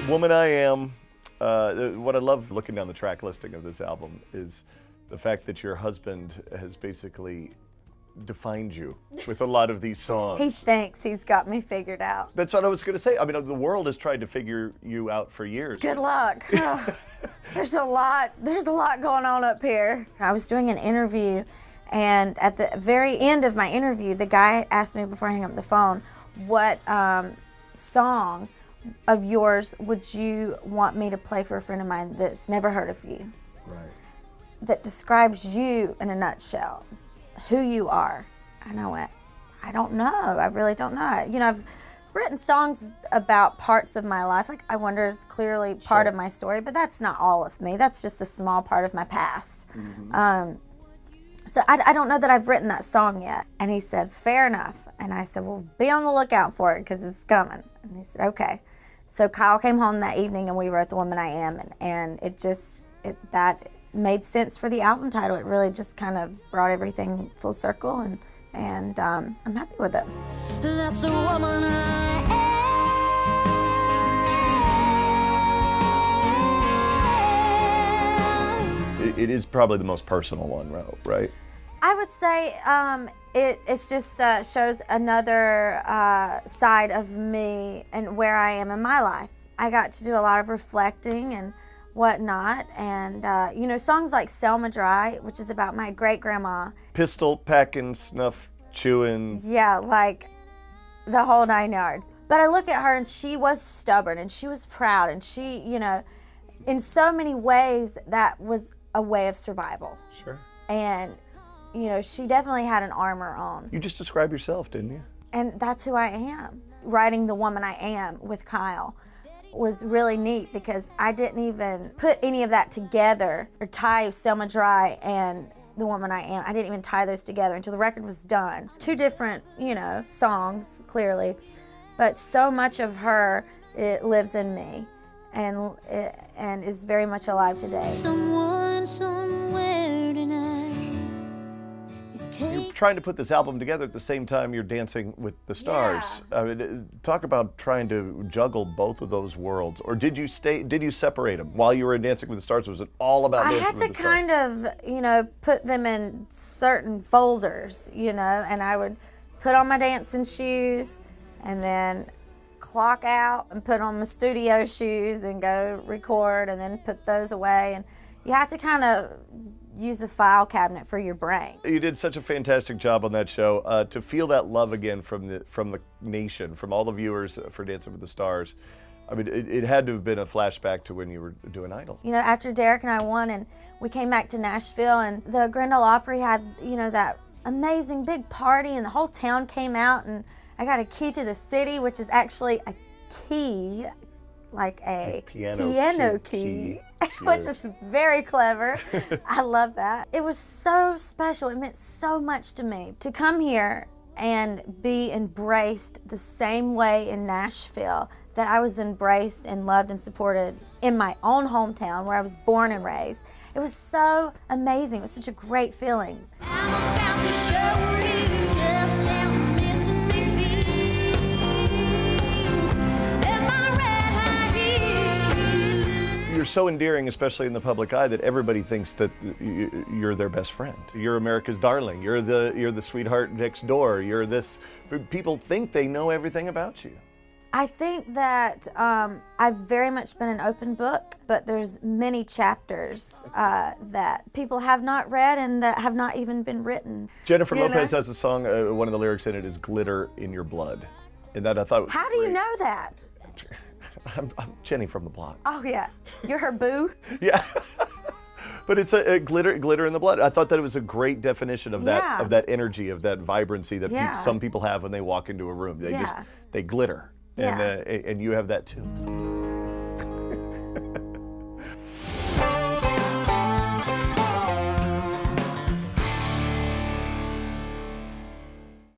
Woman I Am. What I love looking down the track listing of this album is the fact that your husband has basically defined you with a lot of these songs. He thinks he's got me figured out. That's what I was going to say. I mean, the world has tried to figure you out for years. Good luck. Oh, there's a lot going on up here. I was doing an interview, and at the very end of my interview, the guy asked me before I hung up the phone, what song of yours would you want me to play for a friend of mine that's never heard of you? Right. That describes you in a nutshell, who you are. And I went, I don't know. I really don't know. You know, I've written songs about parts of my life. Like, I Wonder is clearly part of my story, but that's not all of me. That's just a small part of my past. Mm-hmm. So I don't know that I've written that song yet. And he said, fair enough. And I said, well, be on the lookout for it because it's coming. And he said, okay. So Kyle came home that evening and we wrote The Woman I Am. And that made sense for the album title. It really just kind of brought everything full circle, and I'm happy with it. That's the woman I am. It is probably the most personal one, right? I would say it's just shows another side of me and where I am in my life. I got to do a lot of reflecting and whatnot, and you know, songs like Selma Dry, which is about my great-grandma. Pistol packing, snuff chewing. Yeah, like the whole 9 yards. But I look at her and she was stubborn and she was proud, and she, you know, in so many ways that was a way of survival. Sure. And, you know, she definitely had an armor on. You just described yourself, didn't you? And that's who I am. Writing The Woman I Am with Kyle was really neat because I didn't even put any of that together or tie Selma Dry and The Woman I Am. I didn't even tie those together until the record was done. Two different, you know, songs, clearly, but so much of her, it lives in me and is very much alive today. Someone somewhere tonight is You're trying to put this album together at the same time you're Dancing with the Stars. Yeah. I mean, talk about trying to juggle both of those worlds. Or did you separate them while you were in Dancing with the Stars? Was it all about Dancing with the Stars? I had to kind of, you know, put them in certain folders, you know, and I would put on my dancing shoes and then clock out and put on my studio shoes and go record and then put those away. And you have to kind of use a file cabinet for your brain. You did such a fantastic job on that show. To feel that love again from the nation, from all the viewers for Dancing with the Stars, I mean, it had to have been a flashback to when you were doing Idol. You know, after Derek and I won and we came back to Nashville, and the Grand Ole Opry had, you know, that amazing big party, and the whole town came out, and I got a key to the city, which is actually a key, like a piano key. Which is very clever. I love that. It was so special. It meant so much to me to come here and be embraced the same way in Nashville that I was embraced and loved and supported in my own hometown where I was born and raised. It was so amazing. It was such a great feeling. I'm about to show you just how missing me feels. And my red high heels. You're so endearing, especially in the public eye, that everybody thinks that you're their best friend. You're America's darling. You're the sweetheart next door. You're this. People think they know everything about you. I think that I've very much been an open book, but there's many chapters that people have not read and that have not even been written. Jennifer Lopez has a song, one of the lyrics in it is "Glitter in Your Blood," and that I thought was How do you know that? I'm Jenny from the block. Oh yeah, you're her boo? Yeah. But it's a glitter in the blood. I thought that it was a great definition of that energy, of that vibrancy that some people have when they walk into a room. They glitter. Yeah. And you have that too.